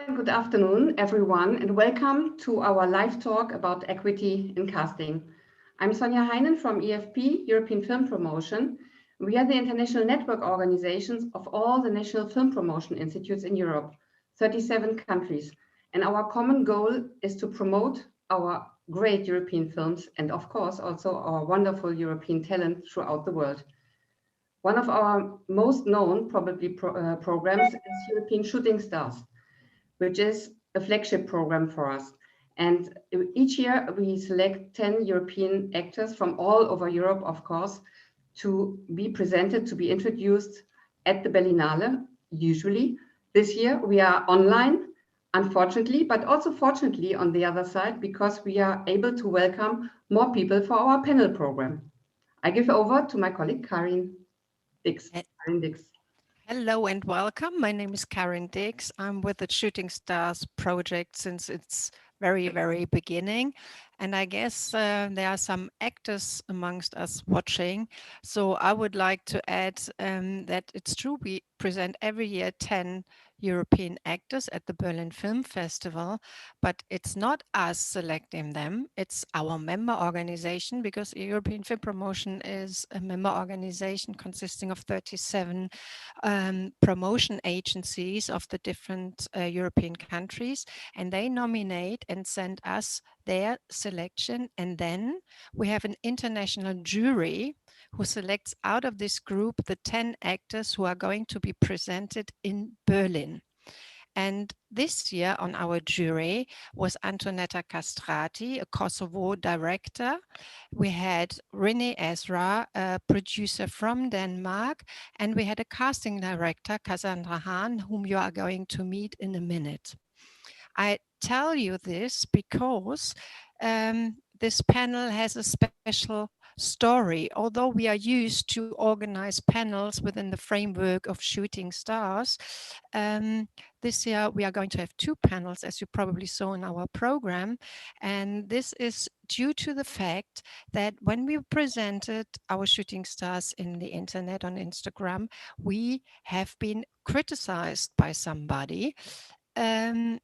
and good afternoon, everyone, and welcome to our live talk about equity in casting. I'm Sonja Heinen from EFP, European Film Promotion. We are the international network organizations of all the national film promotion institutes in Europe, 37 countries. And our common goal is to promote our great European films and, of course, also our wonderful European talent throughout the world. One of our most known, probably, programs is European Shooting Stars, which is a flagship program for us. And each year we select 10 European actors from all over Europe, of course, to be presented, to be introduced at the Berlinale, usually. This year we are online, unfortunately, but also fortunately on the other side, because we are able to welcome more people for our panel program. I give over to my colleague, Karin Dix. Karin Dix. Hello and welcome. My name is Karin Dix. I'm with the Shooting Stars project since its very beginning. And I guess there are some actors amongst us watching. So I would like to add that it's true, we present every year 10 European actors at the Berlin Film Festival, but it's not us selecting them, it's our member organization, because European Film Promotion is a member organization consisting of 37 promotion agencies of the different European countries, and they nominate and send us their selection, and then we have an international jury who selects out of this group the 10 actors who are going to be presented in Berlin. And this year on our jury was Antonetta Castrati, a Kosovo director. We had Renee Ezra, a producer from Denmark, and we had a casting director, Cassandra Han, whom you are going to meet in a minute. I tell you this because this panel has a special story. Although we are used to organize panels within the framework of Shooting Stars, this year we are going to have two panels, as you probably saw in our program. And this is due to the fact that when we presented our Shooting Stars in the internet on Instagram, we have been criticized by somebody. And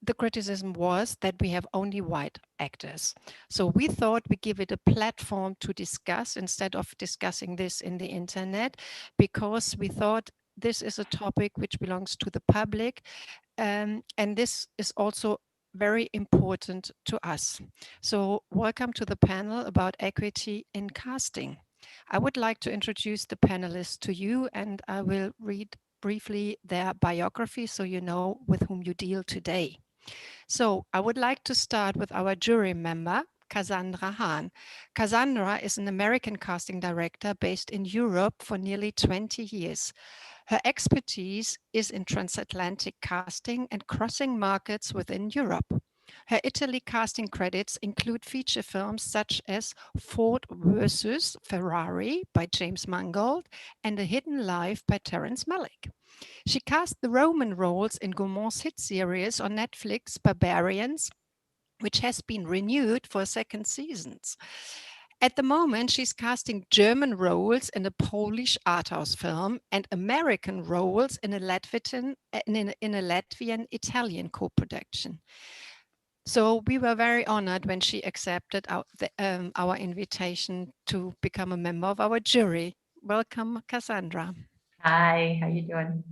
the criticism was that we have only white actors. So we thought we give it a platform to discuss instead of discussing this in the internet, because we thought this is a topic which belongs to the public. And this is also very important to us. So welcome to the panel about equity in casting. I would like to introduce the panelists to you, and I will read briefly their biography so you know with whom you deal today. So I would like to start with our jury member, Cassandra Han. Cassandra is an American casting director based in Europe for nearly 20 years. Her expertise is in transatlantic casting and crossing markets within Europe. Her Italy casting credits include feature films such as Ford vs. Ferrari by James Mangold and A Hidden Life by Terrence Malick. She cast the Roman roles in Gaumont hit series on Netflix, Barbarians, which has been renewed for a second season. At the moment, she's casting German roles in a Polish art house film and American roles in a Latvian-Italian co-production. So we were very honored when she accepted our invitation to become a member of our jury. Welcome, Cassandra. Hi, how you doing?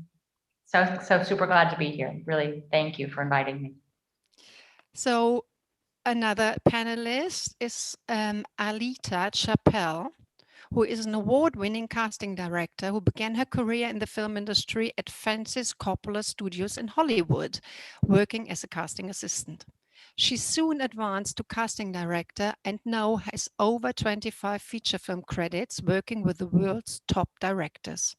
So super glad to be here. Really, thank you for inviting me. So another panelist is Aleta Chappelle, who is an award-winning casting director who began her career in the film industry at Francis Coppola Studios in Hollywood, working as a casting assistant. She soon advanced to casting director and now has over 25 feature film credits working with the world's top directors.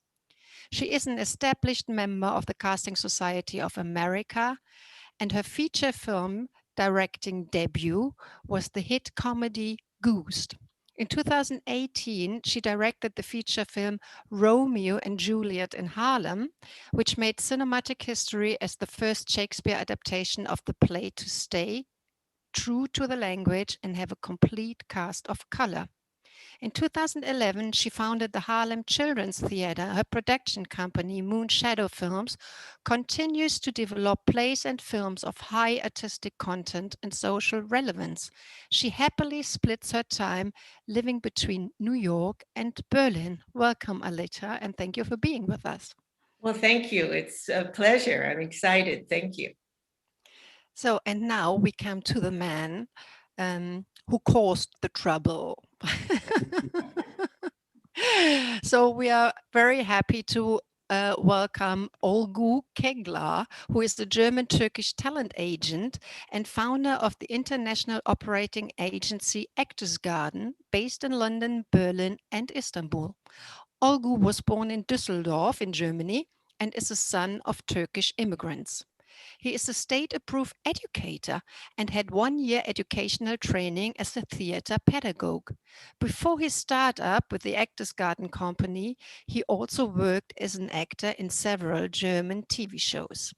She is an established member of the Casting Society of America, and her feature film directing debut was the hit comedy Goose. In 2018, she directed the feature film Romeo and Juliet in Harlem, which made cinematic history as the first Shakespeare adaptation of the play to stay true to the language and have a complete cast of color. In 2011, she founded the Harlem Children's Theater. Her production company, Moon Shadow Films, continues to develop plays and films of high artistic content and social relevance. She happily splits her time living between New York and Berlin. Welcome, Aleta, and thank you for being with us. Well, thank you. It's a pleasure. I'm excited. Thank you. So, and now we come to the man who caused the trouble. So we are very happy to welcome Olgu Caglar, who is the German-Turkish talent agent and founder of the international operating agency Actors Garden, based in London, Berlin, and Istanbul. Olgu was born in Düsseldorf in Germany and is a son of Turkish immigrants. He is a state-approved educator and had 1 year educational training as a theater pedagogue. Before his startup with the Actors Garden company, he also worked as an actor in several German TV shows.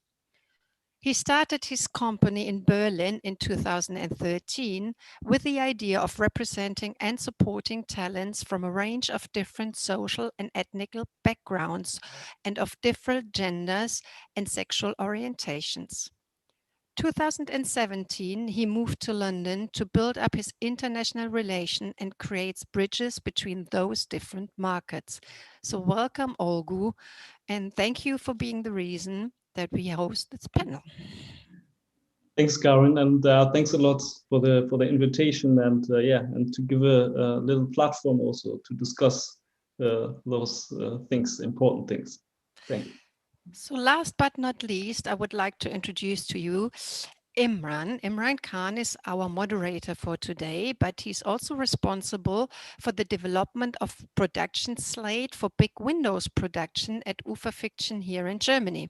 He started his company in Berlin in 2013 with the idea of representing and supporting talents from a range of different social and ethnic backgrounds and of different genders and sexual orientations. 2017, he moved to London to build up his international relation and creates bridges between those different markets. So welcome, Olgu, and thank you for being the reason that we host this panel. Thanks, Karen, and thanks a lot for the invitation and and to give a little platform also to discuss those things, important things. Thank you. So last but not least, I would like to introduce to you Imran. Imran Khan is our moderator for today, but he's also responsible for the development of production slate for Big Windows production at Ufer Fiction here in Germany.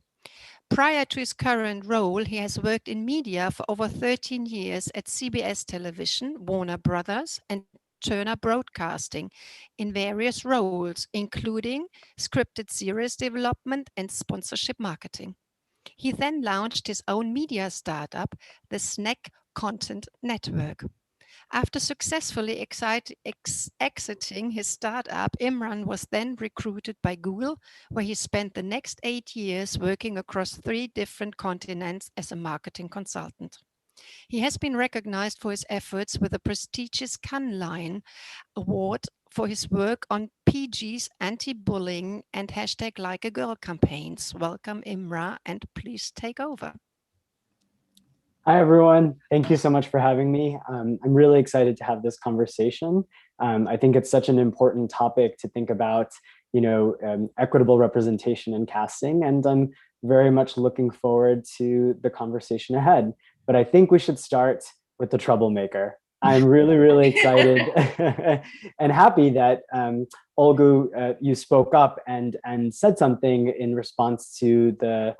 Prior to his current role, he has worked in media for over 13 years at CBS Television, Warner Brothers, and Turner Broadcasting in various roles, including scripted series development and sponsorship marketing. He then launched his own media startup, the Snack Content Network. After successfully exiting his startup, Imran was then recruited by Google, where he spent the next 8 years working across 3 different continents as a marketing consultant. He has been recognized for his efforts with the prestigious Cannes Lion Award for his work on PG's anti-bullying and #LikeAGirl campaigns. Welcome, Imran, and please take over. Hi, everyone. Thank you so much for having me. I'm really excited to have this conversation. I think it's such an important topic to think about, equitable representation in casting, and I'm very much looking forward to the conversation ahead. But I think we should start with the troublemaker. I'm really, really excited and happy that Olgu, you spoke up and said something in response to the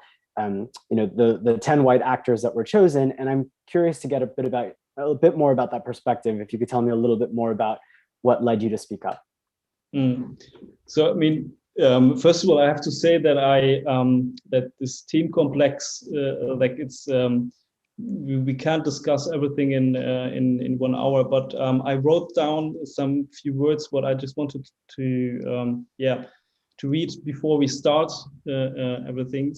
10 white actors that were chosen, and I'm curious to get a bit more about that perspective. If you could tell me a little bit more about what led you to speak up. So, I mean, first of all, I have to say that that this team complex, we can't discuss everything in 1 hour, but I wrote down some few words what I just wanted to read before we start everything.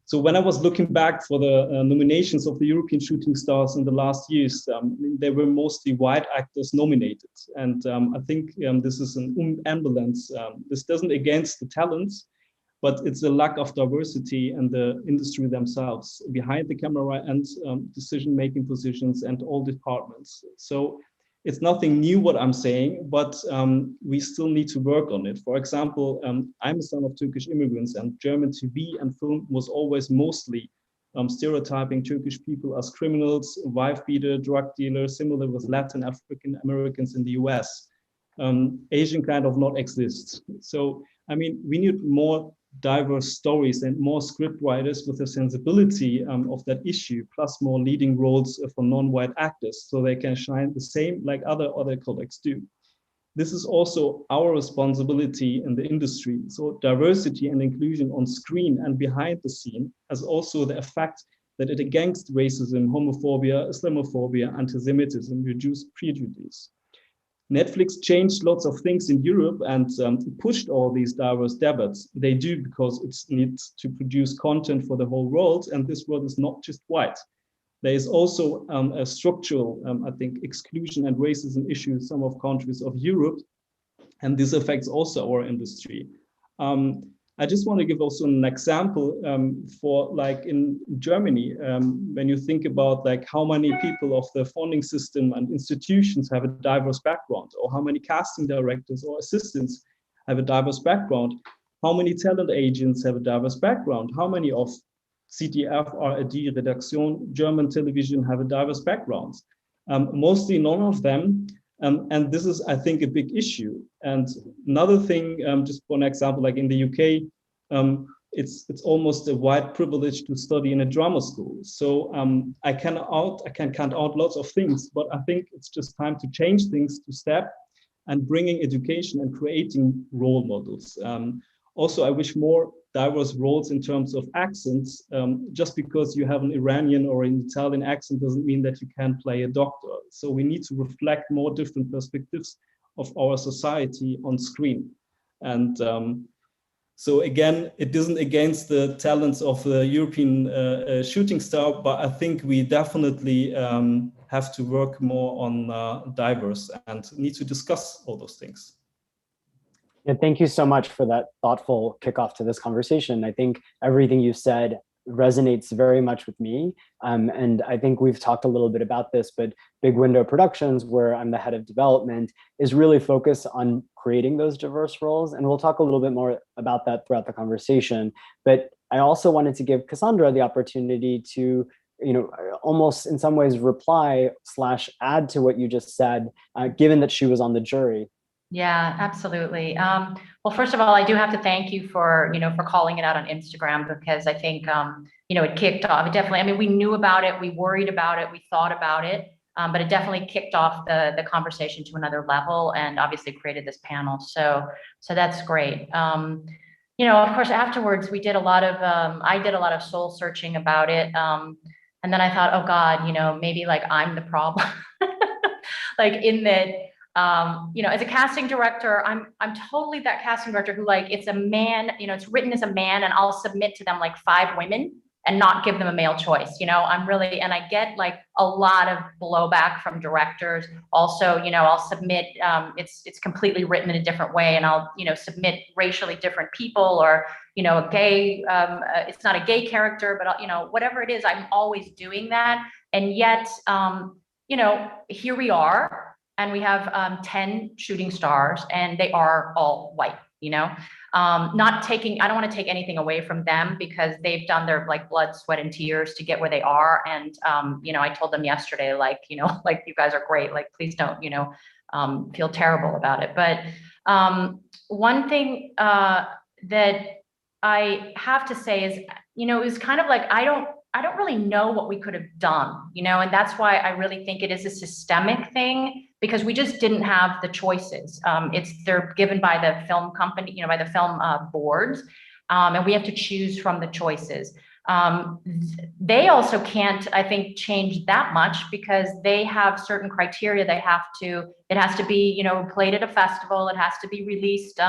So when I was looking back for the nominations of the European shooting stars in the last years, they were mostly white actors nominated. And I think this is an imbalance. This doesn't against the talents, but it's a lack of diversity in the industry themselves, behind the camera and decision-making positions and all departments. So it's nothing new what I'm saying, but we still need to work on it. For example, I'm a son of Turkish immigrants, and German TV and film was always mostly stereotyping Turkish people as criminals, wife beater, drug dealers, similar with Latin African Americans in the US. Asian kind of not exist. So, I mean, we need more diverse stories and more script writers with a sensibility of that issue, plus more leading roles for non-white actors, so they can shine the same like other colleagues do. This is also our responsibility in the industry. So diversity and inclusion on screen and behind the scene has also the effect that it against racism, homophobia, Islamophobia, anti-Semitism, reduce prejudice. Netflix changed lots of things in Europe and pushed all these diverse debates. They do because it needs to produce content for the whole world, and this world is not just white. There is also a structural, I think, exclusion and racism issue in some of countries of Europe, and this affects also our industry. I just want to give also an example for like in Germany, when you think about like how many people of the funding system and institutions have a diverse background, or how many casting directors or assistants have a diverse background, how many talent agents have a diverse background, how many of CTF, RAD, Redaktion, German television have a diverse background. Mostly none of them. And this is, I think, a big issue. And another thing, just for an example, like in the UK, it's almost a white privilege to study in a drama school. So I can count out lots of things, but I think it's just time to change things, to step and bringing education and creating role models. Also, I wish more diverse roles in terms of accents. Just because you have an Iranian or an Italian accent doesn't mean that you can play a doctor. So we need to reflect more different perspectives of our society on screen. And so again, it isn't against the talents of the European shooting star, but I think we definitely have to work more on diverse and need to discuss all those things. Yeah, thank you so much for that thoughtful kickoff to this conversation. I think everything you said resonates very much with me. And I think we've talked a little bit about this, but Big Window Productions, where I'm the head of development, is really focused on creating those diverse roles. And we'll talk a little bit more about that throughout the conversation. But I also wanted to give Cassandra the opportunity to, almost in some ways reply / add to what you just said, given that she was on the jury. Yeah, absolutely. Well, first of all, I do have to thank you for calling it out on Instagram, because I think, it kicked off. It definitely, I mean, we knew about it, we worried about it, we thought about it, but it definitely kicked off the conversation to another level, and obviously created this panel. So that's great. Of course, afterwards we did a lot of, I did a lot of soul searching about it. And then I thought, oh God, maybe like I'm the problem, like in that, as a casting director, I'm totally that casting director who, like, it's a man, it's written as a man, and I'll submit to them like 5 women and not give them a male choice. I'm really, and I get like a lot of blowback from directors. Also, I'll submit, it's completely written in a different way, and I'll, submit racially different people, or, a gay, it's not a gay character, but whatever it is, I'm always doing that. And yet, here we are. And we have 10 shooting stars, and they are all white, not taking, I don't want to take anything away from them, because they've done their like blood, sweat, and tears to get where they are. And, I told them yesterday, like, like, you guys are great. Like, please don't, feel terrible about it. But one thing that I have to say is, it was kind of like, I don't really know what we could have done, and that's why I really think it is a systemic thing, because we just didn't have the choices. They're given by the film company, by the film boards, and we have to choose from the choices. They also can't, I think, change that much, because they have certain criteria. It has to be, played at a festival. It has to be released,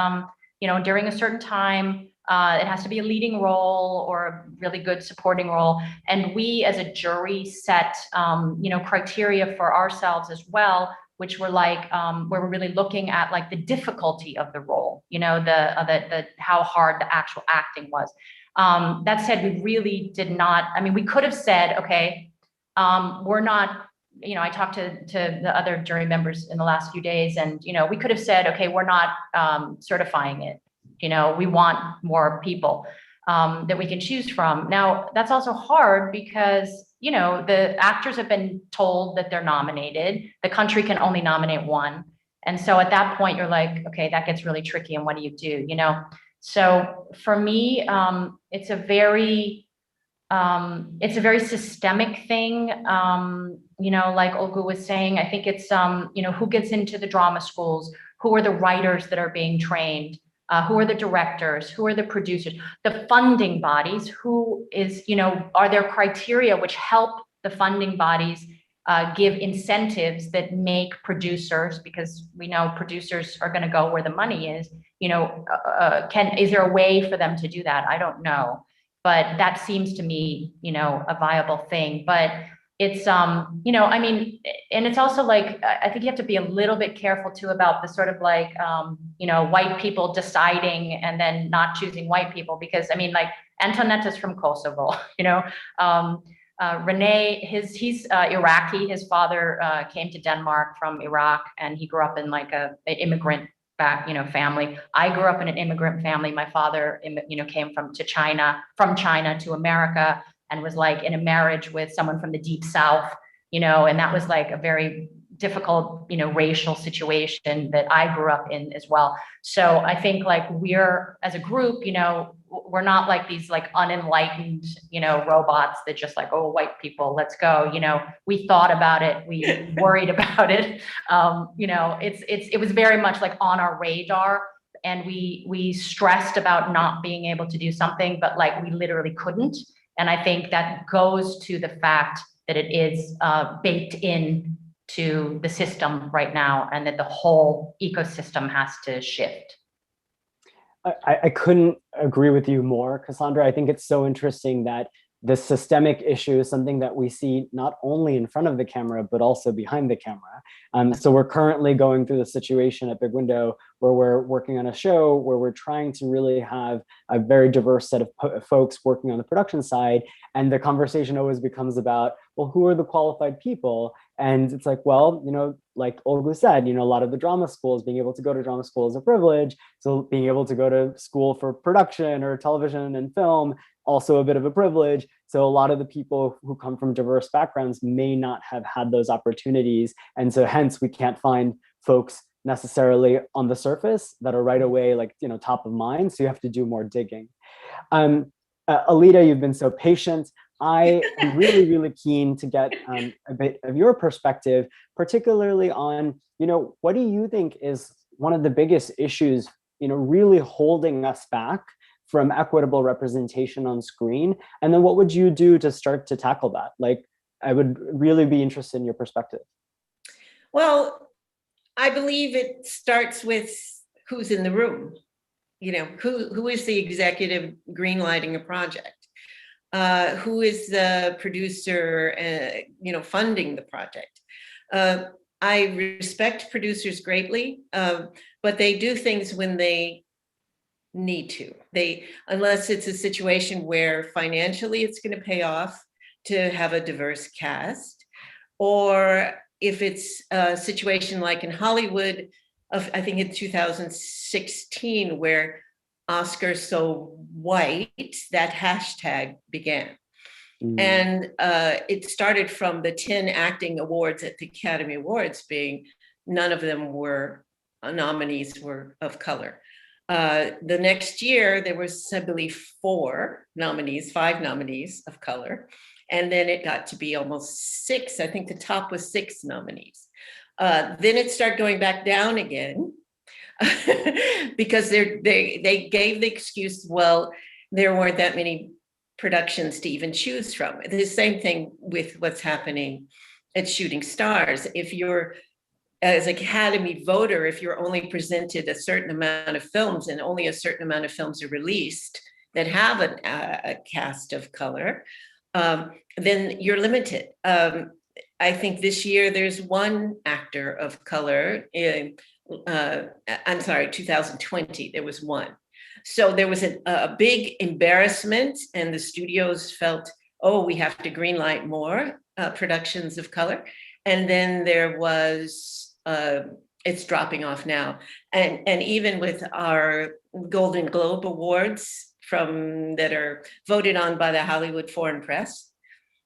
during a certain time. It has to be a leading role or a really good supporting role. And we as a jury set, criteria for ourselves as well, which were like, where we're really looking at like the difficulty of the role, the how hard the actual acting was. That said, we really did not, I mean, we could have said, okay, we're not, I talked to the other jury members in the last few days, and, we could have said, okay, we're not certifying it. We want more people that we can choose from. Now, that's also hard because, the actors have been told that they're nominated. The country can only nominate 1. And so at that point, you're like, okay, that gets really tricky. And what do you do? So for me, it's a very systemic thing. Like Olgu was saying, I think it's, who gets into the drama schools, who are the writers that are being trained, who are the directors, who are the producers, the funding bodies, who is, are there criteria which help the funding bodies give incentives that make producers, because we know producers are going to go where the money is, you know, is there a way for them to do that? I don't know, but that seems to me, you know, a viable thing. But it's, you know, I mean, and it's also like, I think you have to be a little bit careful too about the sort of like, you know, white people deciding and then not choosing white people, because I mean, like Antonetta's from Kosovo, you know, Renee, he's Iraqi. His father came to Denmark from Iraq, and he grew up in like an immigrant family. I grew up in an immigrant family. My father, you know, came from China to America, and was like in a marriage with someone from the deep South, you know, and that was like a very difficult, you know, racial situation that I grew up in as well. So I think like we're, as a group, you know, we're not like these like unenlightened, you know, robots that just like, oh, white people, let's go. You know, we thought about it, we worried about it. You know, it was very much like on our radar, and we stressed about not being able to do something, but like we literally couldn't. And I think that goes to the fact that it is baked in to the system right now, and that the whole ecosystem has to shift. I couldn't agree with you more, Cassandra. I think it's so interesting that the systemic issue is something that we see not only in front of the camera, but also behind the camera. So we're currently going through the situation at Big Window where we're working on a show where we're trying to really have a very diverse set of folks working on the production side. And the conversation always becomes about, well, who are the qualified people? And it's like, well, you know, like Olgu said, you know, a lot of the drama schools, being able to go to drama school is a privilege. So being able to go to school for production or television and film, also a bit of a privilege. So a lot of the people who come from diverse backgrounds may not have had those opportunities. And so hence we can't find folks necessarily on the surface that are right away, like, you know, top of mind. So you have to do more digging. Aleta, you've been so patient. I am really, really keen to get a bit of your perspective, particularly on, you know, what do you think is one of the biggest issues, you know, really holding us back from equitable representation on screen? And then what would you do to start to tackle that? Like, I would really be interested in your perspective. Well, I believe it starts with who's in the room. You know, who is the executive greenlighting a project? Who is the producer, you know, funding the project? I respect producers greatly, but they do things when they need to. Unless it's a situation where financially it's going to pay off to have a diverse cast, or if it's a situation like in Hollywood, I think in 2016, where Oscar so white, that hashtag began. And it started from the 10 acting awards at the Academy Awards being, none of them were nominees were of color. The next year, there was, I believe, 5 nominees of color. And then it got to be almost 6. I think the top was 6 nominees. Then it started going back down again because they gave the excuse, well, there weren't that many productions to even choose from. The same thing with what's happening at Shooting Stars. If you're, as an Academy voter, if you're only presented a certain amount of films and only a certain amount of films are released that have a cast of color, then you're limited. I think this year there's 1 actor of color in, 2020, there was 1. So there was a big embarrassment, and the studios felt, oh, we have to greenlight more productions of color. And then there was, it's dropping off now. And even with our Golden Globe Awards that are voted on by the Hollywood Foreign Press,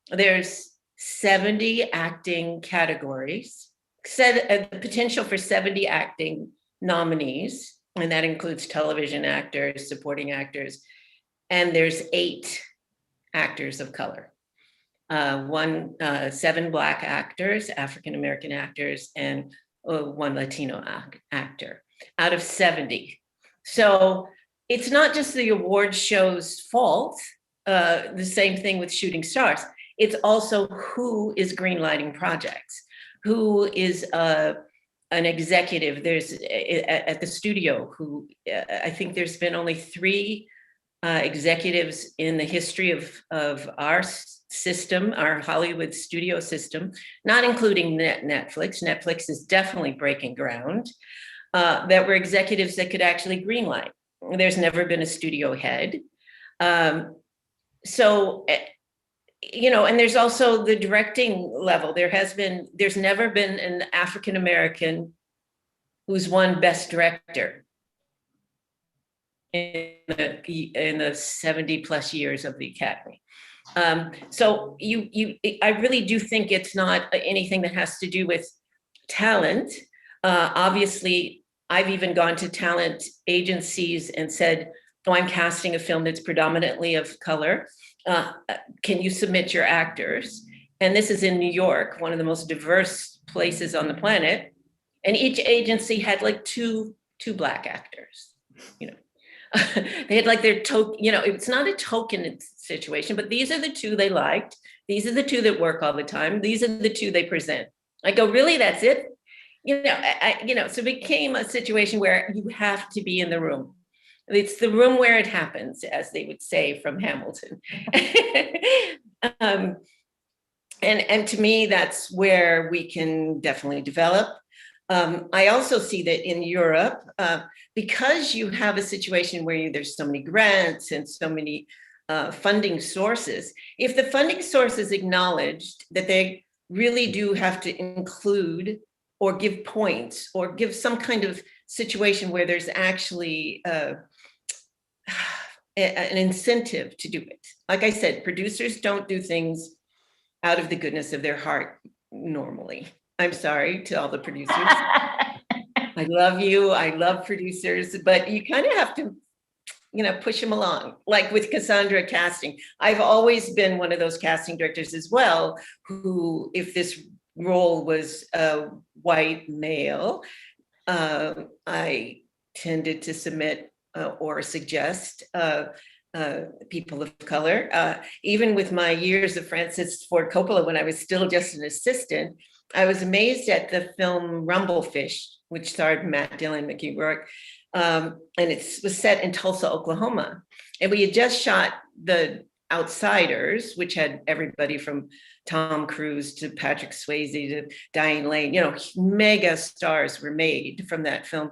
there's 70 acting categories, the potential for 70 acting nominees. And that includes television actors, supporting actors, and there's 8 actors of color. 7 Black actors, African-American actors, and 1 Latino actor out of 70. So it's not just the award show's fault. The same thing with Shooting Stars. it's also who is greenlighting projects, who is an executive. There's at the studio who I think there's been only 3 executives in the history of our system, our Hollywood studio system, not including Netflix. Netflix is definitely breaking ground, that were executives that could actually greenlight. There's never been a studio head. So, you know, and there's also the directing level. There's never been an African-American who's won Best Director in the 70 plus years of the Academy. So I really do think it's not anything that has to do with talent. Obviously, I've even gone to talent agencies and said, oh, I'm casting a film that's predominantly of color. Can you submit your actors? And this is in New York, one of the most diverse places on the planet. And each agency had like two Black actors, you know. They had like their token, you know, it's not a token situation, but these are the 2 they liked. These are the 2 that work all the time. These are the 2 they present. I go, really, that's it? You know, so it became a situation where you have to be in the room. It's the room where it happens, as they would say from Hamilton. And to me, that's where we can definitely develop. I also see that in Europe, because you have a situation where there's so many grants and so many funding sources, if the funding source is acknowledged that they really do have to include or give points or give some kind of situation where there's actually an incentive to do it. Like I said, producers don't do things out of the goodness of their heart normally. I'm sorry to all the producers. I love you. I love producers, but you kind of have to, you know, push them along. Like with Cassandra casting, I've always been one of those casting directors as well, who, if this role was a white male, I tended to submit or suggest people of color. Even with my years of Francis Ford Coppola, when I was still just an assistant, I was amazed at the film Rumblefish, which starred Matt Dillon, Mickey Rourke, and it was set in Tulsa, Oklahoma. And we had just shot The Outsiders, which had everybody from Tom Cruise to Patrick Swayze to Diane Lane, you know, mega stars were made from that film.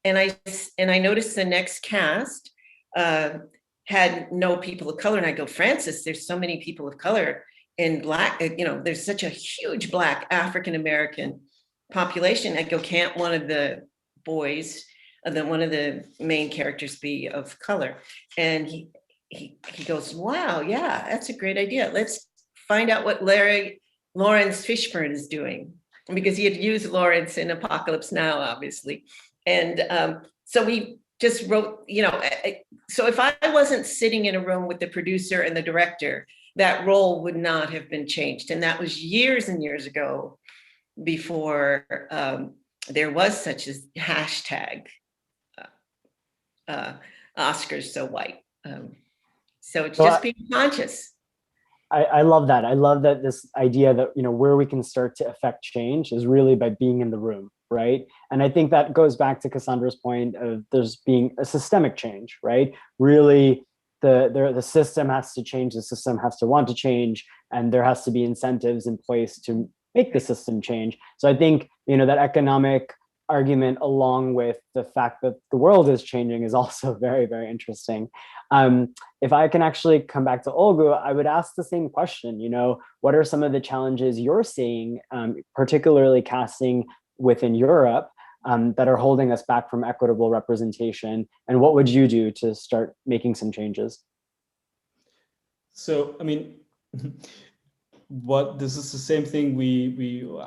And I noticed the next cast had no people of color. And I go, Francis, there's so many people of color in Black, you know, there's such a huge Black African-American population. I go, can't one of the boys, one of the main characters be of color? And he goes, wow, yeah, that's a great idea. Let's find out what Lawrence Fishburne is doing, because he had used Lawrence in Apocalypse Now, obviously. And so we just wrote, you know, so if I wasn't sitting in a room with the producer and the director, that role would not have been changed. And that was years and years ago, before there was such a hashtag, Oscars so white. So it's just being conscious. I love that. I love that this idea that, you know, where we can start to affect change is really by being in the room, right? And I think that goes back to Cassandra's point of there's being a systemic change, right? Really, the system has to change, the system has to want to change, and there has to be incentives in place to make the system change. So I think, you know, that economic argument, along with the fact that the world is changing, is also very, very interesting. If I can actually come back to Olgu, I would ask the same question. You know, what are some of the challenges you're seeing, particularly casting within Europe, that are holding us back from equitable representation? And what would you do to start making some changes? So, I mean, this is the same thing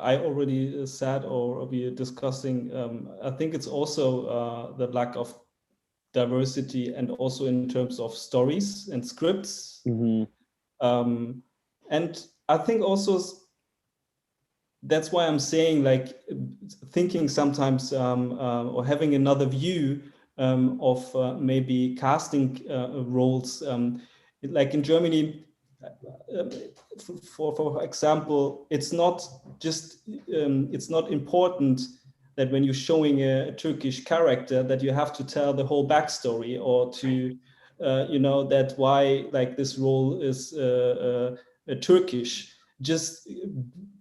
I already said, or we are discussing. I think it's also the lack of diversity, and also in terms of stories and scripts. Mm-hmm. And I think also that's why I'm saying, like, thinking sometimes or having another view of maybe casting roles. Like in Germany, for example, it's not just it's not important that when you're showing a Turkish character that you have to tell the whole backstory, or to you know, that why like this role is Turkish. Just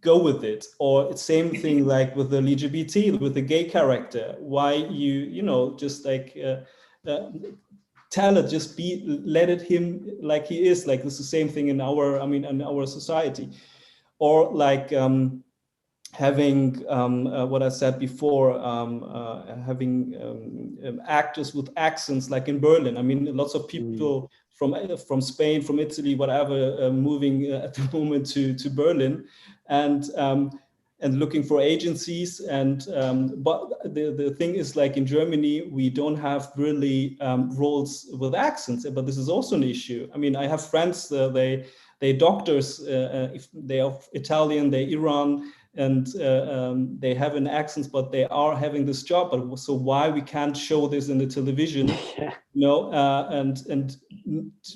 go with it. Or it's same thing like with the LGBT, with the gay character. Why you know, just like tell it, just let it him like he is. Like this is the same thing in our, I mean, in our society. Or like having what I said before, having actors with accents, like in Berlin. I mean, lots of people from Spain, from Italy, whatever, moving at the moment to Berlin, and looking for agencies. And but the thing is, like in Germany, we don't have really roles with accents. But this is also an issue. I mean, I have friends, they doctors, if they are Italian, they're Iran, and they have an accent, but they are having this job. But so why we can't show this in the television? You know, and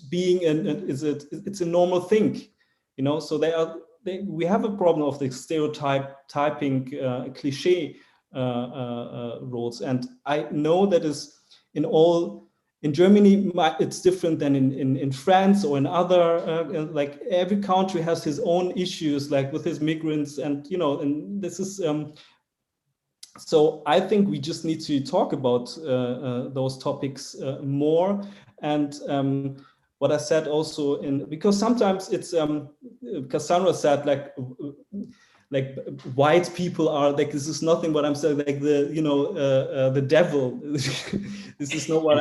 being it's a normal thing, you know. So we have a problem of the stereotyping cliche roles, and I know that is in Germany, it's different than in France or in other, like every country has his own issues, like with his migrants, and you know, and this is, so I think we just need to talk about those topics more. And what I said also, because sometimes it's, Cassandra said, like white people are like, this is nothing what I'm saying, like the, you know, the devil. This is not what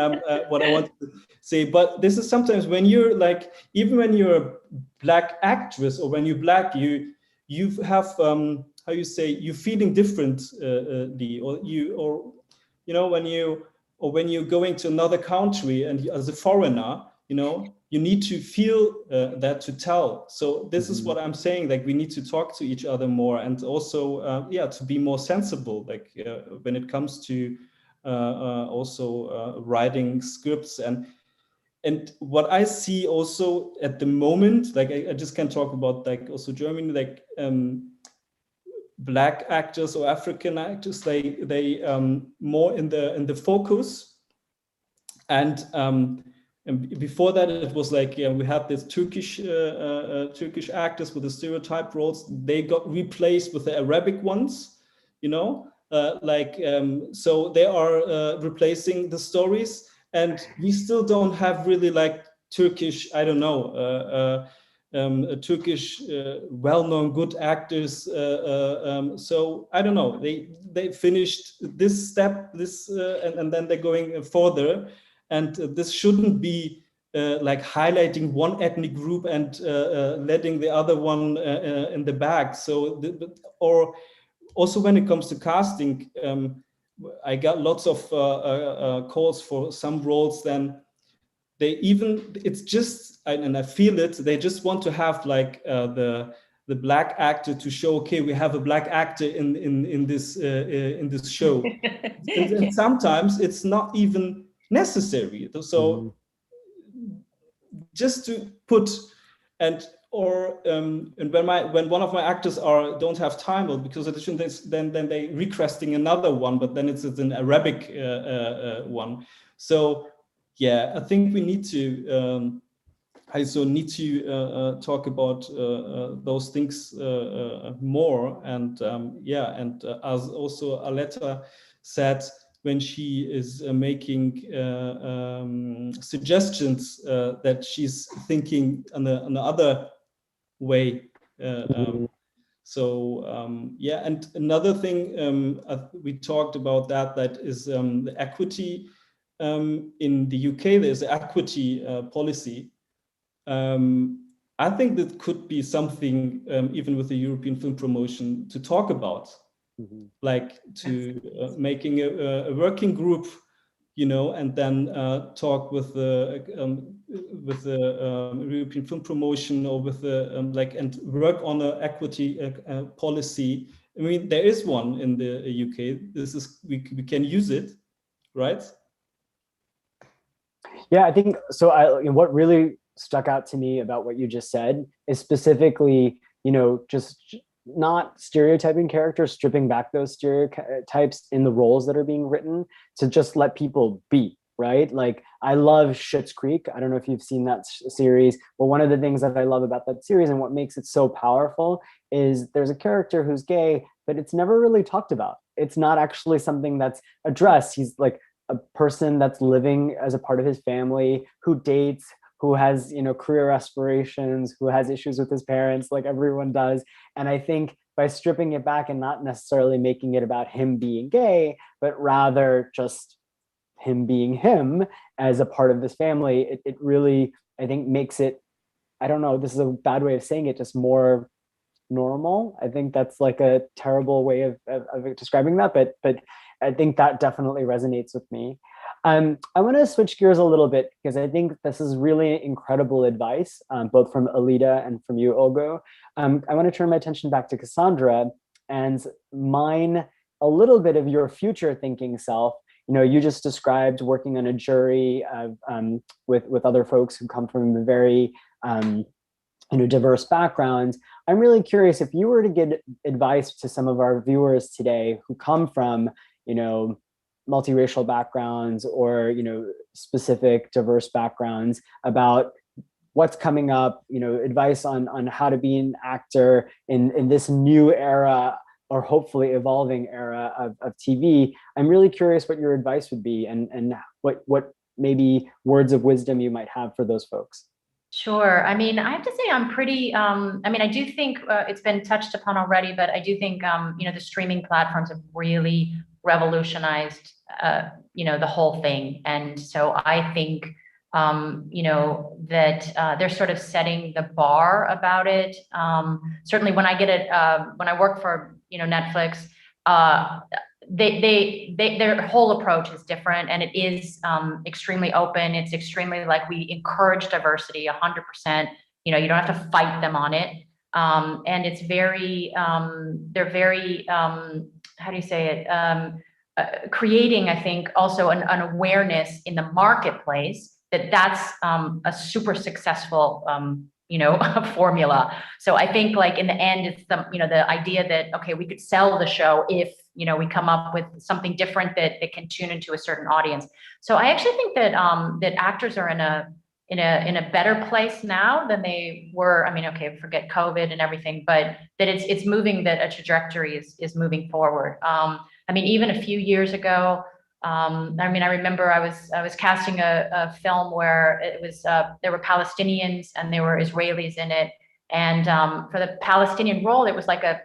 what I want to say. But this is sometimes when you're like, even when you're a black actress, or when you're black, you have how you say, you're feeling differently, or you know, when you're going to another country and as a foreigner, you know, you need to feel that to tell. So this is what I'm saying, like we need to talk to each other more, and also yeah, to be more sensible, like when it comes to also writing scripts. And what I see also at the moment, like I just can talk about like also Germany, like black actors or African actors, they more in the focus. And before that, it was like, yeah, we had this Turkish actors with the stereotype roles. They got replaced with the Arabic ones, you know, so they are replacing the stories, and we still don't have really like Turkish, I don't know, Turkish well-known good actors. So I don't know. They finished this step, and then they're going further. And this shouldn't be like highlighting one ethnic group and letting the other one in the back. So, or also when it comes to casting, I got lots of calls for some roles. Then it's just, and I feel it, they just want to have like the black actor to show, okay, we have a black actor in this show. And sometimes it's not even necessary. So just to put, and when one of my actors don't have time, or because then they requesting another one, but then it's an Arabic one. So yeah, I think we need to talk about those things more. And yeah, and as also Aleta said, when she is making suggestions, that she's thinking on the other way. So yeah, and another thing we talked about that is the equity. In the UK, there's an equity policy. I think that could be something, even with the European film promotion, to talk about. Like to making a working group, you know, and then talk with the European film promotion, or with the and work on an equity policy. I mean, there is one in the UK. This is we can use it, right? Yeah, I think so. What really stuck out to me about what you just said is specifically, just not stereotyping characters, stripping back those stereotypes in the roles that are being written to just let people be, right? Like, I love Schitt's Creek. I don't know if you've seen that series, but one of the things that I love about that series and what makes it so powerful is there's a character who's gay, but it's never really talked about. It's not actually something that's addressed. He's like a person that's living as a part of his family, who dates, who has, career aspirations, who has issues with his parents, like everyone does. And I think by stripping it back and not necessarily making it about him being gay, but rather just him being him as a part of this family, it really, I think, makes it, I don't know, this is a bad way of saying it, just more normal. I think that's like a terrible way of describing that, but I think that definitely resonates with me. I want to switch gears a little bit because I think this is really incredible advice, both from Aleta and from you, Olgu. I want to turn my attention back to Cassandra and mine a little bit of your future thinking self. You just described working on a jury with other folks who come from very diverse backgrounds. I'm really curious if you were to give advice to some of our viewers today who come from multiracial backgrounds or specific diverse backgrounds about what's coming up, advice on how to be an actor in this new era or hopefully evolving era of TV. I'm really curious what your advice would be and what maybe words of wisdom you might have for those folks. Sure. I mean, I have to say I'm pretty, I do think it's been touched upon already, but I do think, the streaming platforms have really revolutionized, the whole thing. And so I think, that they're sort of setting the bar about it. Certainly when I get it, when I work for, Netflix, their whole approach is different, and it is extremely open. It's extremely like we encourage diversity 100%. You don't have to fight them on it. And it's very, they're very, how do you say it? Creating, I think, also an awareness in the marketplace that's a super successful, formula. So I think like in the end, it's the idea that, okay, we could sell the show if, we come up with something different that can tune into a certain audience. So I actually think that, that actors are in a better place now than they were. Okay, forget COVID and everything, but that it's moving, that a trajectory is moving forward. Even a few years ago, I remember I was casting a film where it was there were Palestinians and there were Israelis in it, and for the Palestinian role, it was like a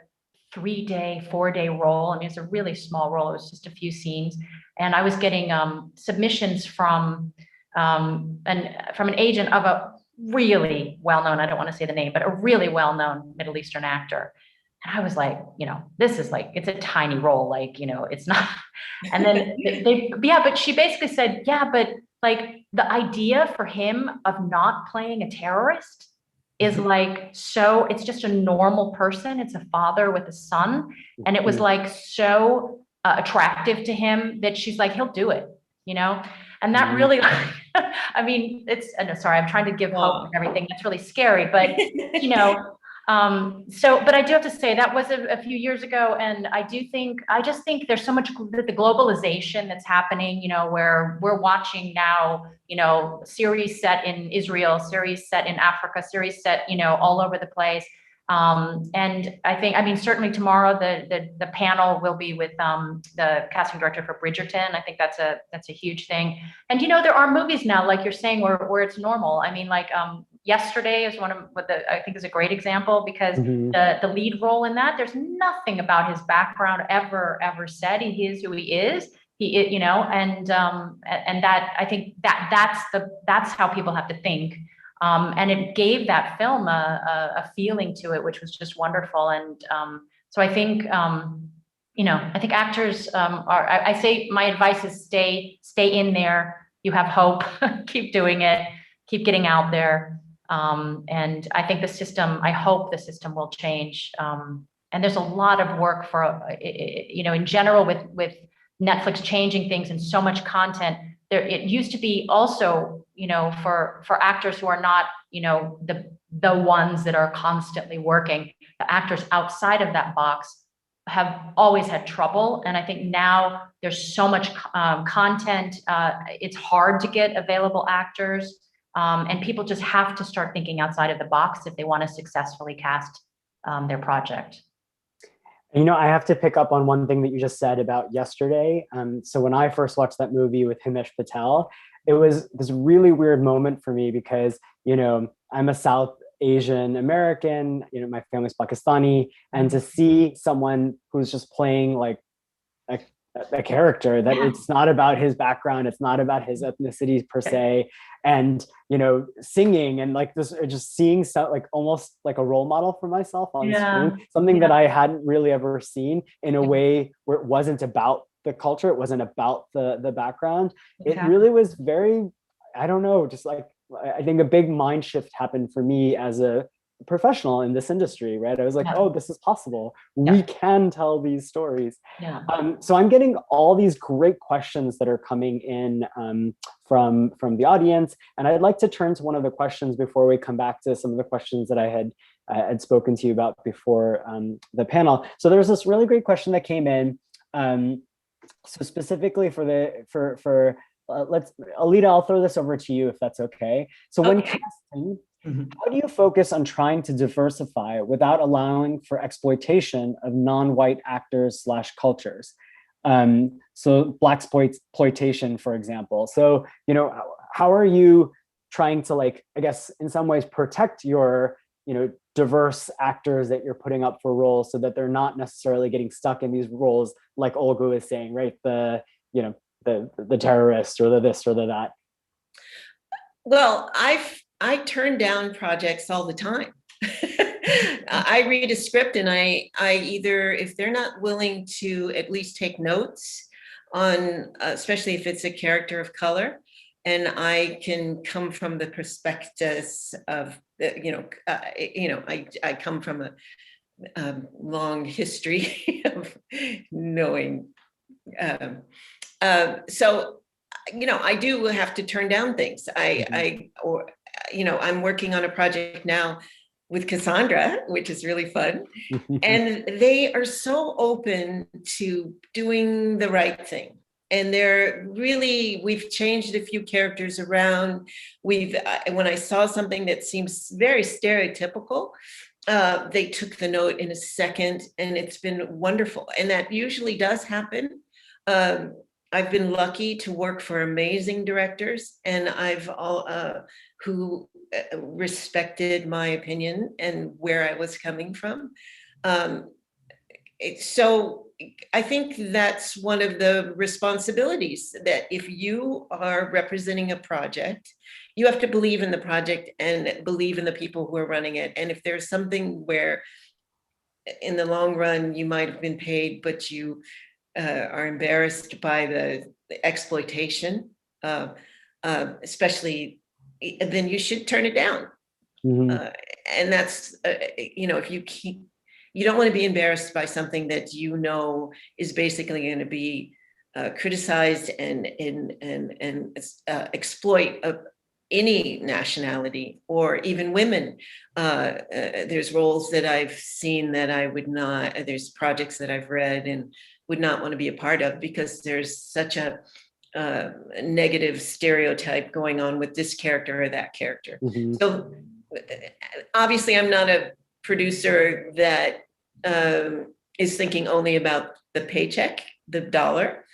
4-day role. It's a really small role. It was just a few scenes, and I was getting submissions from an agent of a really well-known, I don't want to say the name, but a really well-known Middle Eastern actor. And I was like, this is like, it's a tiny role, like, it's not. And then but she basically said, yeah, but like the idea for him of not playing a terrorist is like, so it's just a normal person. It's a father with a son. And it was like, so attractive to him that she's like, he'll do it, and that really, sorry, I'm trying to give hope and everything. That's really scary, but, but I do have to say that was a few years ago. And I just think there's so much the globalization that's happening, where we're watching now, series set in Israel, series set in Africa, series set, all over the place. And I think, certainly tomorrow the panel will be with the casting director for Bridgerton. I think that's a huge thing. And there are movies now, like you're saying, where it's normal. Yesterday is one of what I think is a great example, because the lead role in that, there's nothing about his background ever said. He is who he is. And that, I think that's how people have to think. And it gave that film a feeling to it, which was just wonderful. And so I think, I think actors I say my advice is stay in there. You have hope, keep doing it, keep getting out there. And I think I hope the system will change. And there's a lot of work for, in general with Netflix changing things and so much content. it used to be also, for actors who are not, the ones that are constantly working, the actors outside of that box have always had trouble. And I think now there's so much content. It's hard to get available actors. And people just have to start thinking outside of the box if they want to successfully cast their project. I have to pick up on one thing that you just said about Yesterday. So when I first watched that movie with Himesh Patel, it was this really weird moment for me because, I'm a South Asian American, my family's Pakistani, and to see someone who's just playing like a character that it's not about his background, it's not about his ethnicity per se, and singing and like this, just seeing like almost like a role model for myself on screen, something that I hadn't really ever seen in a way where it wasn't about the culture, it wasn't about the background. It really was very, I don't know, just like, I think a big mind shift happened for me as a professional in this industry, right? I was like, oh, this is possible. We can tell these stories. So I'm getting all these great questions that are coming in from the audience. And I'd like to turn to one of the questions before we come back to some of the questions that I had spoken to you about before the panel. So there's this really great question that came in. So specifically let's, Aleta, I'll throw this over to you if that's okay. So when casting, how do you focus on trying to diversify without allowing for exploitation of non-white actors / cultures? So blaxploitation, for example. So, how are you trying to, like, I guess in some ways protect your, diverse actors that you're putting up for roles so that they're not necessarily getting stuck in these roles, like Olgu is saying, right? The terrorist or the this or the that. Well, I turn down projects all the time. I read a script and I either, if they're not willing to at least take notes on, especially if it's a character of color, and I can come from the perspectives of, I come from a long history of knowing. So, I do have to turn down things. I'm working on a project now with Cassandra, which is really fun. And they are so open to doing the right thing. And we've changed a few characters around. When I saw something that seems very stereotypical, they took the note in a second, and it's been wonderful. And that usually does happen. I've been lucky to work for amazing directors, and who respected my opinion and where I was coming from. So I think that's one of the responsibilities, that if you are representing a project, you have to believe in the project and believe in the people who are running it. And if there's something where in the long run you might have been paid, but you are embarrassed by the exploitation, especially, then you should turn it down. And that's, if you don't want to be embarrassed by something that is basically going to be criticized and exploit any nationality or even women. There's roles that I've seen that I would not, there's projects that I've read and would not want to be a part of, because there's such a negative stereotype going on with this character or that character. So obviously I'm not a producer that is thinking only about the paycheck, the dollar.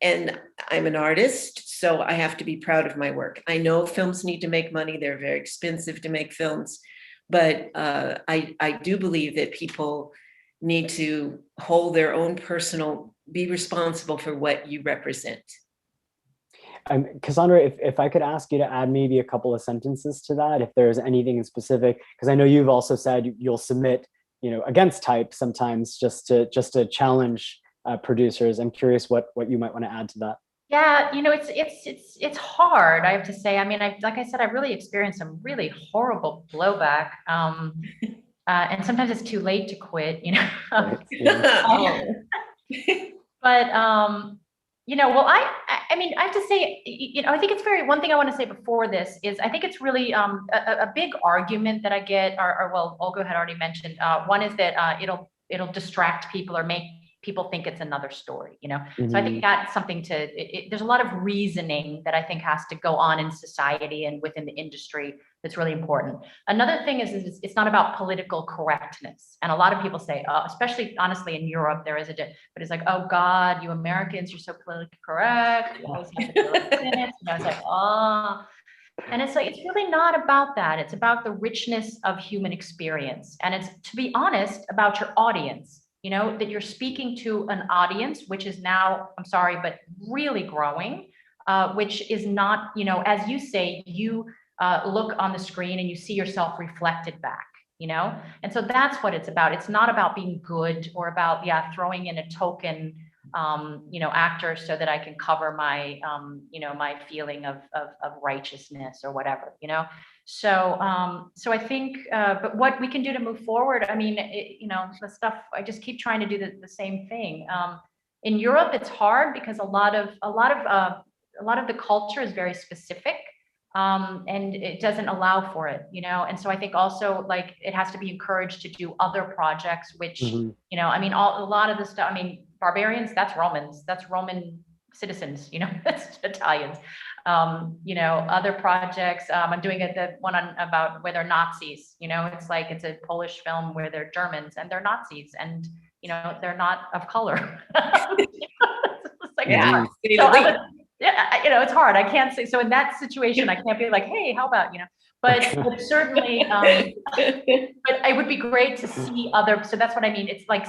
And I'm an artist, so I have to be proud of my work. I know films need to make money. They're very expensive to make films, but I do believe that people need to hold their own be responsible for what you represent. Cassandra, if I could ask you to add maybe a couple of sentences to that, if there's anything in specific, because I know you've also said you'll submit, against type sometimes just to challenge producers. I'm curious what you might want to add to that. Yeah, it's hard, I have to say. I mean, like I said, I've really experienced some really horrible blowback. And sometimes it's too late to quit, But Well, I mean, I have to say, I think it's one thing I want to say before this is I think it's really a big argument that I get, or well, Olgu had already mentioned. One is that it'll distract people or make people think it's another story, So I think that's something there's a lot of reasoning that I think has to go on in society and within the industry that's really important. Another thing is it's not about political correctness. And a lot of people say, especially honestly in Europe, there is but it's like, oh God, you Americans, you're so politically correct. You always have to do like this. It's like, oh. And it's like, it's really not about that. It's about the richness of human experience. And it's, to be honest, about your audience. That you're speaking to an audience, which is now, I'm sorry, but really growing, which is not, as you say, you look on the screen and you see yourself reflected back, And so that's what it's about. It's not about being good or about, throwing in a token, actor so that I can cover my, my feeling of righteousness or whatever, So I think, but what we can do to move forward, I mean, the stuff, I just keep trying to do the same thing. In Europe, it's hard because a lot of the culture is very specific, and it doesn't allow for it, And so I think also like it has to be encouraged to do other projects, which, I mean, a lot of the stuff, I mean, barbarians, that's Romans, that's Roman citizens, that's Italians. Other projects, I'm doing the one about where they're Nazis, it's like, it's a Polish film where they're Germans and they're Nazis and, they're not of color. It's like, it's hard. I can't say, so in that situation, I can't be like, hey, how about, but certainly, but it would be great to see so that's what I mean. It's like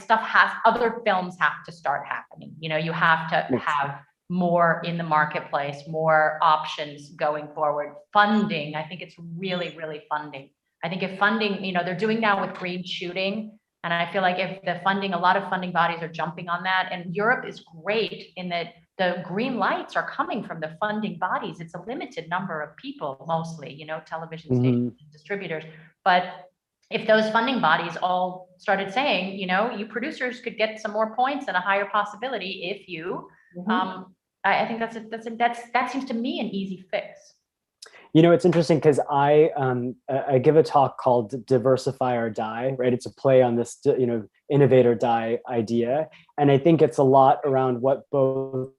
other films have to start happening. You have to have more in the marketplace, more options going forward. Funding, I think it's really, really funding. I think if funding, they're doing now with green shooting. And I feel like if the funding, a lot of funding bodies are jumping on that. And Europe is great in that the green lights are coming from the funding bodies. It's a limited number of people, mostly, television stations, distributors. But if those funding bodies all started saying, you producers could get some more points and a higher possibility if you, I think that seems to me an easy fix. It's interesting because I give a talk called Diversify or Die, right? It's a play on this, innovate or die idea. And I think it's a lot around what both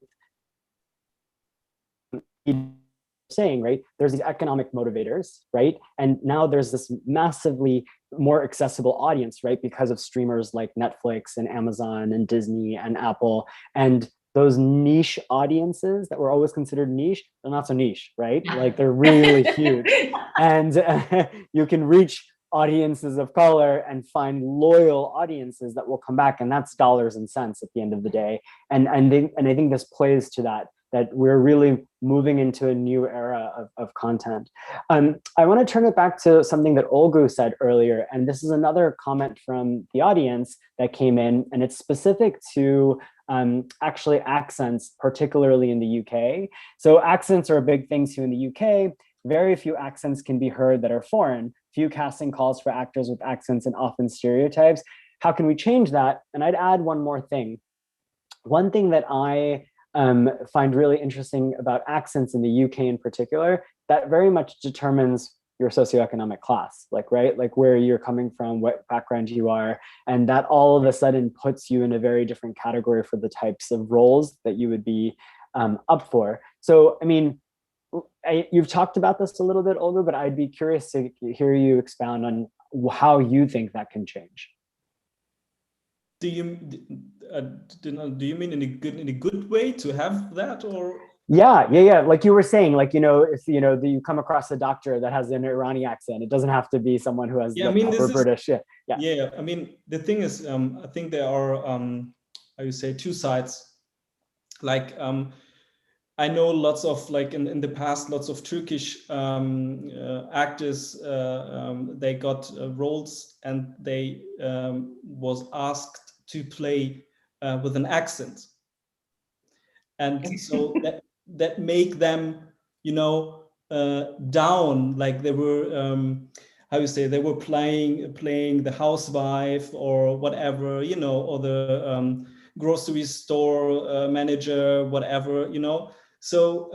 saying, right? There's these economic motivators, right? And now there's this massively more accessible audience, right? Because of streamers like Netflix and Amazon and Disney and Apple. And those niche audiences that were always considered niche, they're not so niche, right? Like they're really huge. And you can reach audiences of color and find loyal audiences that will come back. And that's dollars and cents at the end of the day. And I think this plays to that we're really moving into a new era of content. I want to turn it back to something that Olgu said earlier. And this is another comment from the audience that came in, and it's specific to actually accents, particularly in the UK. So accents are a big thing too in the UK. Very few accents can be heard that are foreign. Few casting calls for actors with accents and often stereotypes. How can we change that? And I'd add one more thing. One thing that I find really interesting about accents in the UK in particular, that very much determines your socioeconomic class, right? Like where you're coming from, what background you are, and that all of a sudden puts you in a very different category for the types of roles that you would be up for. So, I mean, you've talked about this a little bit, Olgu, but I'd be curious to hear you expound on how you think that can change. Do you mean in a good way to have that, or? Yeah. Like you were saying, like, if you come across a doctor that has an Iranian accent, it doesn't have to be someone who has proper British. Yeah. I mean, the thing is, I think there are, I would say, two sides. Like, I know lots of, like in the past, lots of Turkish actors, they got roles and they was asked to play with an accent. And so that make them, down, like they were, how you say, they were playing the housewife or whatever, or the grocery store manager, whatever, you know. So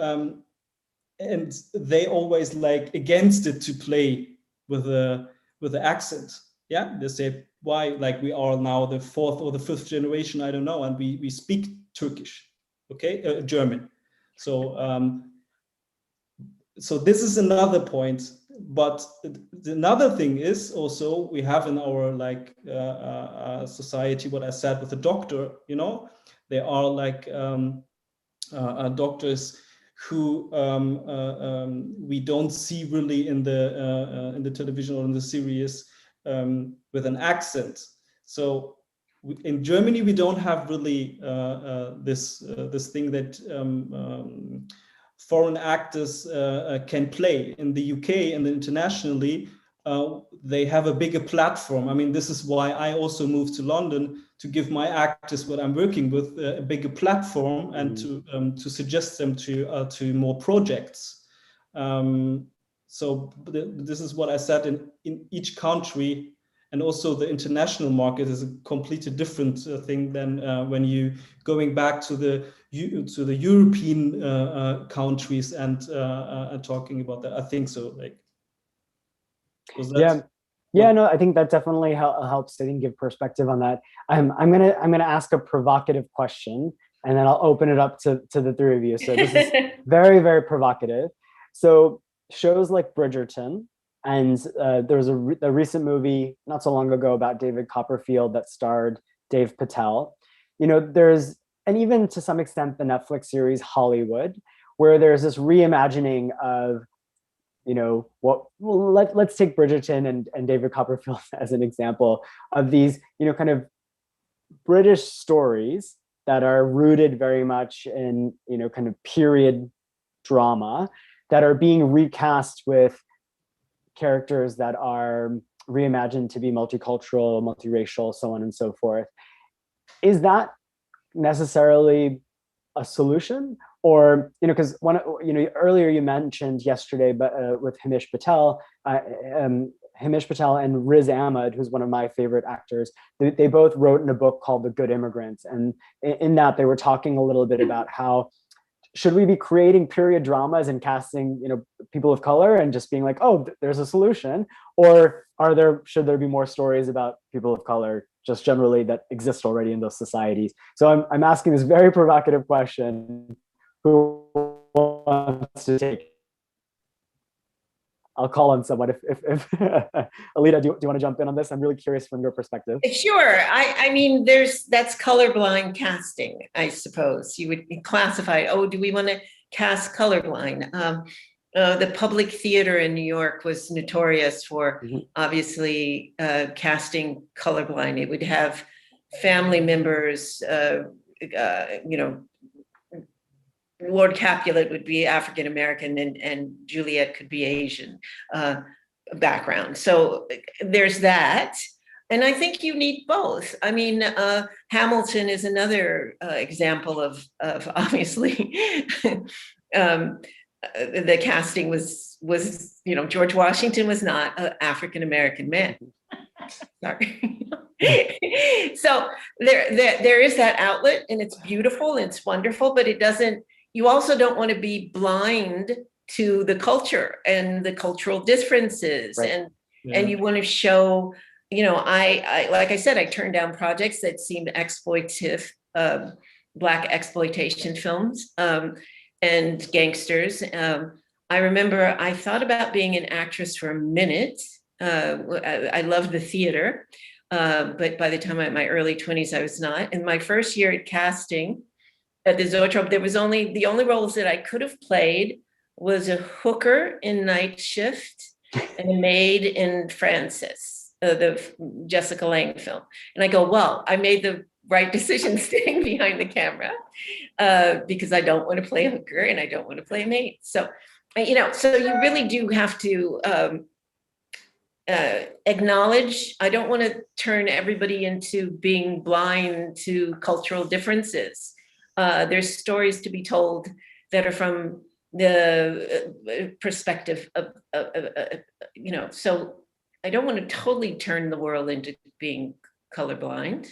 and they always like against it to play with the accent. Yeah, they say, why, like we are now the 4th or the 5th generation, I don't know, and we speak Turkish, okay, German. So so this is another point. But another thing is also we have in our like society what I said with the doctor, you know, there are like doctors who we don't see really in the television or in the series with an accent. So in Germany we don't have really this thing that foreign actors can play. In the UK and internationally, they have a bigger platform. I mean, this is why I also moved to London, to give my actors, what I'm working with, a bigger platform and to suggest them to more projects. So this is what I said, in each country, and also the international market is a completely different thing than when you going back to the European countries and talking about that. I think so. Like, was that? Yeah, no, I think that definitely helps. I think give perspective on that. I'm gonna ask a provocative question, and then I'll open it up to the three of you. So this is very, very provocative. So shows like Bridgerton, and there was a recent movie not so long ago about David Copperfield that starred Dave Patel. You know, there's, and even to some extent the Netflix series Hollywood, where there's this reimagining of, you know, let's take Bridgerton and David Copperfield as an example of these, you know, kind of British stories that are rooted very much in, you know, kind of period drama that are being recast with characters that are reimagined to be multicultural, multiracial, so on and so forth. Is that necessarily a solution? Or, you know, because earlier you mentioned yesterday, but with Himesh Patel and Riz Ahmed, who's one of my favorite actors, they both wrote in a book called The Good Immigrants. And in that they were talking a little bit about how, should we be creating period dramas and casting, you know, people of color and just being like, oh, there's a solution? Or should there be more stories about people of color just generally that exist already in those societies? So I'm asking this very provocative question. Who wants to take? I'll call on someone if Aleta, do you want to jump in on this? I'm really curious from your perspective. Sure. I mean, that's colorblind casting, I suppose. You would classify, oh, do we want to cast colorblind? The Public Theater in New York was notorious for obviously casting colorblind. It would have family members, you know, Lord Capulet would be African American and Juliet could be Asian background. So there's that. And I think you need both. I mean, Hamilton is another example of obviously the casting was, you know, George Washington was not an African American man. Sorry. So there is that outlet, and it's beautiful and it's wonderful, but it doesn't, you also don't want to be blind to the culture and the cultural differences. Right. And you want to show, you know, I like I said, I turned down projects that seemed exploitive, Black exploitation films and gangsters. I remember I thought about being an actress for a minute. I loved the theater, but by the time I'm in my early 20s, I was not. In my first year at casting at the Zoetrope, the only roles that I could have played was a hooker in Night Shift and a maid in Frances, the Jessica Lange film. And I go, well, I made the right decision staying behind the camera because I don't want to play a hooker and I don't want to play a maid. So, you know, so you really do have to acknowledge, I don't want to turn everybody into being blind to cultural differences. There's stories to be told that are from the perspective of you know, so I don't want to totally turn the world into being colorblind.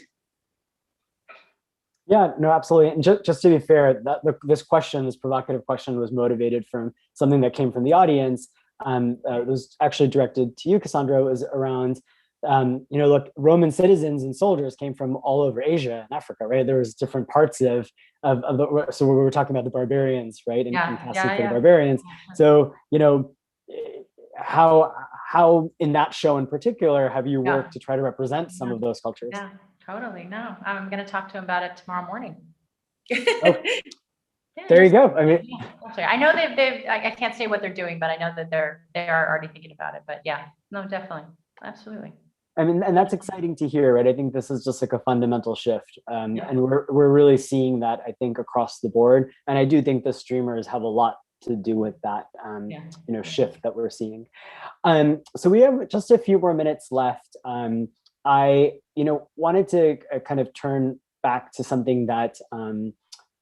Yeah, no, absolutely. And just to be fair, this provocative question was motivated from something that came from the audience. It was actually directed to you, Cassandra. It was around, look, Roman citizens and soldiers came from all over Asia and Africa, right? There was different parts of so we were talking about the barbarians, right? And casting for the barbarians. So, how in that show in particular have you worked to try to represent some of those cultures? Yeah, totally. No, I'm going to talk to him about it tomorrow morning. Oh, there you go. I mean, I know I can't say what they're doing, but I know that they are already thinking about it. But yeah, no, definitely, absolutely. I mean, and that's exciting to hear, right? I think this is just like a fundamental shift, and we're really seeing that, I think, across the board. And I do think the streamers have a lot to do with that, shift that we're seeing. So we have just a few more minutes left. I, wanted to kind of turn back to something that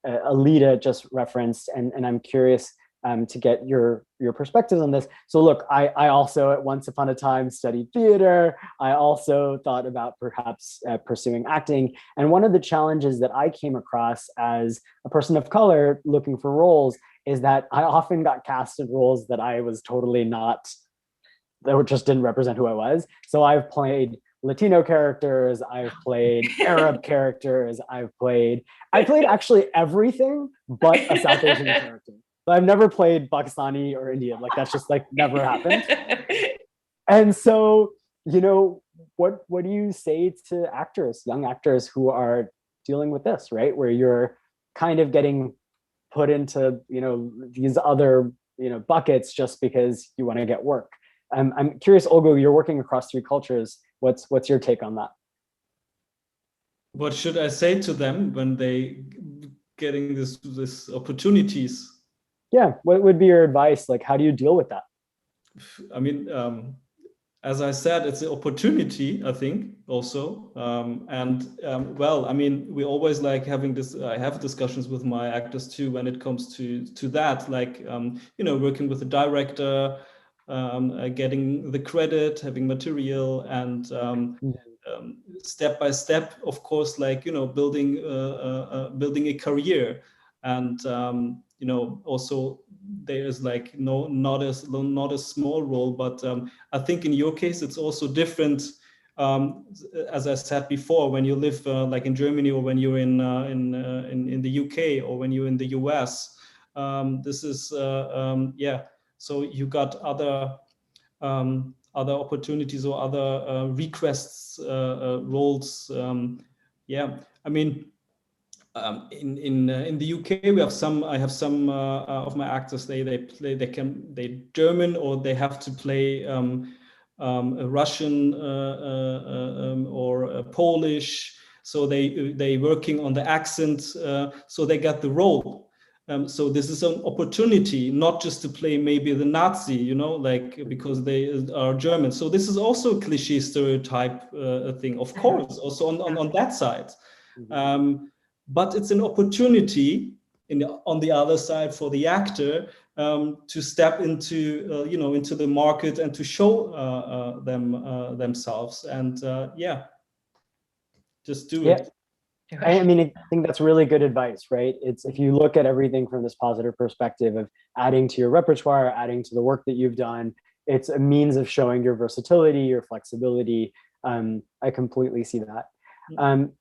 Aleta just referenced, and I'm curious to get your perspectives on this. So look, I also at once upon a time studied theater. I also thought about perhaps pursuing acting. And one of the challenges that I came across as a person of color looking for roles is that I often got cast in roles that I was totally not, that just didn't represent who I was. So I've played Latino characters, I've played Arab characters, I've played actually everything but a South Asian character. So I've never played Pakistani or Indian, like that's just like never happened. And so, what do you say to actors, young actors who are dealing with this, right? Where you're kind of getting put into, these other, buckets just because you want to get work. I'm curious, Olgu, you're working across 3 cultures. What's your take on that? What should I say to them when they getting this opportunities? Yeah, what would be your advice? Like, how do you deal with that? I mean, as I said, it's an opportunity, I think, also. Well, I mean, we always like having this, I have discussions with my actors too, when it comes to that, like, working with the director, getting the credit, having material, and step by step, of course, like, building a career. And, also there is like not a small role, but I think in your case it's also different. As I said before, when you live like in Germany, or when you're in the UK, or when you're in the US, this is so you got other opportunities or other requests, roles. I mean, in the UK, I have some of my actors. They German, or they have to play a Russian or a Polish. So they working on the accent. So they got the role. So this is an opportunity, not just to play maybe the Nazi, like because they are German. So this is also a cliche stereotype thing, of course, also on that side. But it's an opportunity on the other side for the actor to step into into the market and to show themselves, and just do it. I mean, I think that's really good advice, right? It's, if you look at everything from this positive perspective of adding to your repertoire, adding to the work that you've done, it's a means of showing your versatility, your flexibility. I completely see that.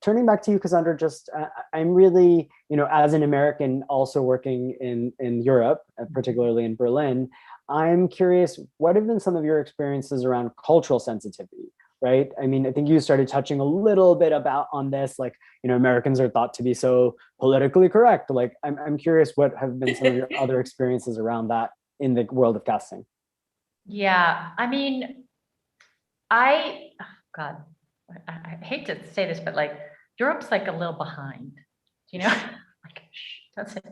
Turning back to you, Cassandra, just I'm really, as an American also working in Europe, particularly in Berlin, I'm curious, what have been some of your experiences around cultural sensitivity, right? I mean, I think you started touching a little bit on this, like, Americans are thought to be so politically correct. Like, I'm curious, what have been some of your other experiences around that in the world of casting? Yeah, I mean, I hate to say this, but like, Europe's like a little behind, like, that's it.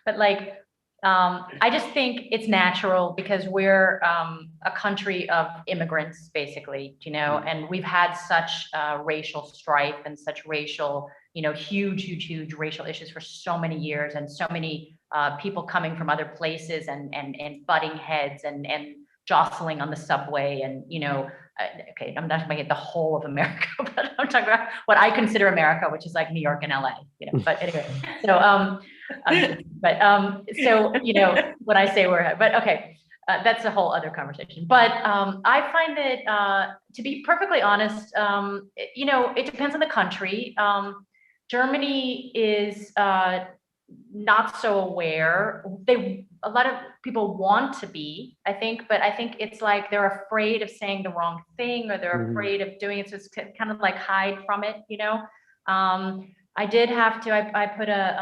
But like, I just think it's natural because we're a country of immigrants, basically, and we've had such racial strife and such racial, huge racial issues for so many years, and so many people coming from other places and butting heads and jostling on the subway and, okay, I'm not talking about the whole of America, but I'm talking about what I consider America, which is like New York and LA, but anyway, so, when I say but okay, that's a whole other conversation. But I find that, to be perfectly honest, it depends on the country. Germany is not so aware. A lot of people want to be, I think, but I think it's like they're afraid of saying the wrong thing, or they're afraid of doing it. So it's kind of like hide from it, I did have to, I put a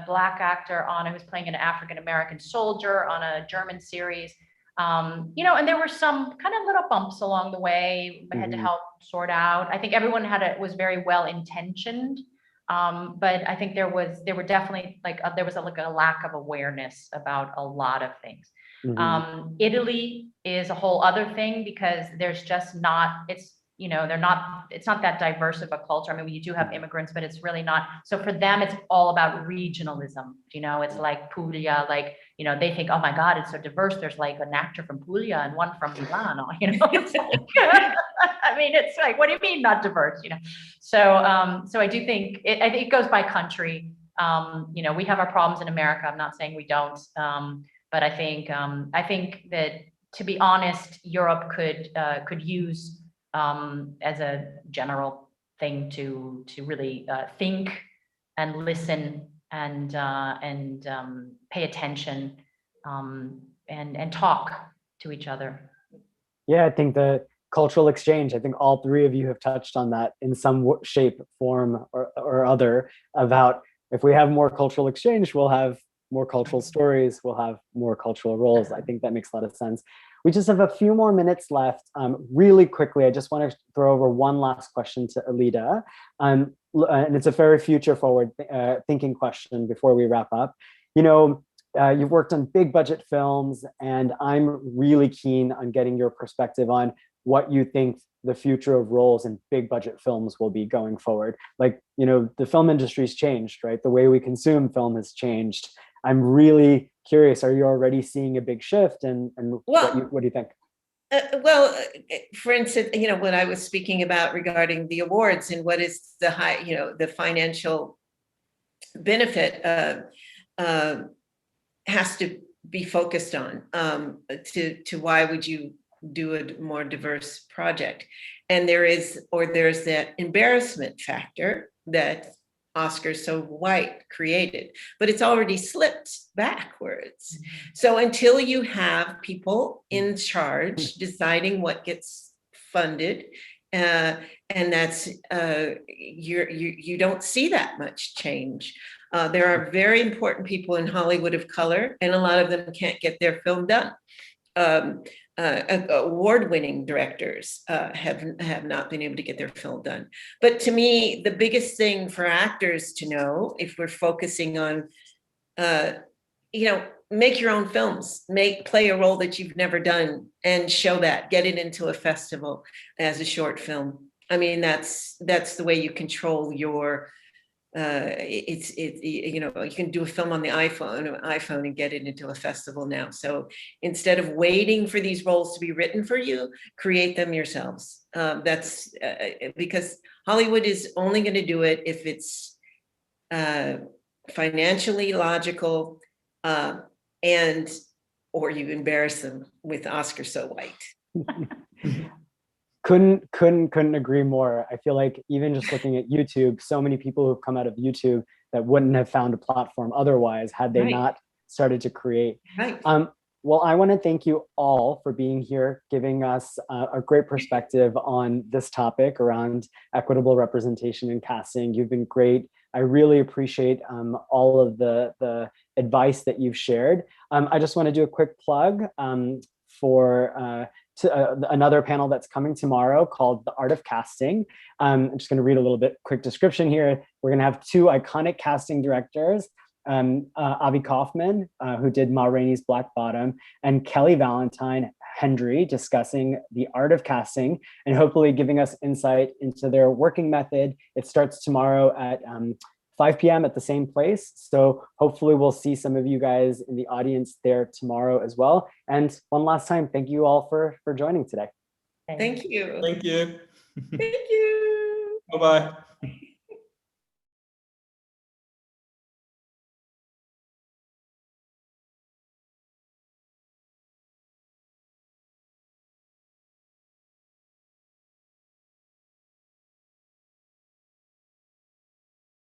Black actor on who was playing an African-American soldier on a German series. And there were some kind of little bumps along the way I had to help sort out. I think everyone was very well intentioned. But I think there were definitely there was a lack of awareness about a lot of things. Italy is a whole other thing, because there's just not, it's not that diverse of a culture. I mean, you do have immigrants, but it's really not. So for them, it's all about regionalism. It's like Puglia, they think, oh my God, it's so diverse. There's like an actor from Puglia and one from Milano, it's like, I mean, it's like, what do you mean not diverse, So, so I do think it goes by country. We have our problems in America. I'm not saying we don't. But I think that, to be honest, Europe could use, as a general thing, to really think and listen and pay attention, and talk to each other. Yeah, I think the cultural exchange, I think all three of you have touched on that in some shape, form, or other, about if we have more cultural exchange, we'll have more cultural stories, we'll have more cultural roles. I think that makes a lot of sense. We just have a few more minutes left. Really quickly, I just want to throw over one last question to Aleta. And it's a very future forward thinking question before we wrap up. You've worked on big budget films, and I'm really keen on getting your perspective on what you think the future of roles in big budget films will be going forward. The film industry's changed, right? The way we consume film has changed. I'm really curious, are you already seeing a big shift, and what do you think? For instance, what I was speaking about regarding the awards and what is the the financial benefit has to be focused on to why would you do a more diverse project. And there's that embarrassment factor that Oscar So White created, but it's already slipped backwards. So until you have people in charge deciding what gets funded, and that's you don't see that much change. There are very important people in Hollywood of color, and a lot of them can't get their film done. Award-winning directors have not been able to get their film done. But to me, the biggest thing for actors to know, if we're focusing on, make your own films, play a role that you've never done, and show that, get it into a festival as a short film. I mean, that's the way you control your. You can do a film on the iPhone and get it into a festival now. So instead of waiting for these roles to be written for you, create them yourselves. That's because Hollywood is only going to do it if it's financially logical, and or you embarrass them with Oscar So White. Couldn't agree more. I feel like even just looking at YouTube, so many people who've come out of YouTube that wouldn't have found a platform otherwise had they not started to create. Right. Well, I want to thank you all for being here, giving us a great perspective on this topic around equitable representation in casting. You've been great. I really appreciate all of the advice that you've shared. I just want to do a quick plug for another panel that's coming tomorrow called The Art of Casting. I'm just going to read a little bit quick description here. We're going to have two iconic casting directors, Avi Kaufman, who did Ma Rainey's Black Bottom, and Kelly Valentine Hendry, discussing the art of casting and hopefully giving us insight into their working method. It starts tomorrow at 5 p.m. at the same place. So hopefully we'll see some of you guys in the audience there tomorrow as well. And one last time, thank you all for joining today. Thank you. Thank you. Thank you. Bye-bye.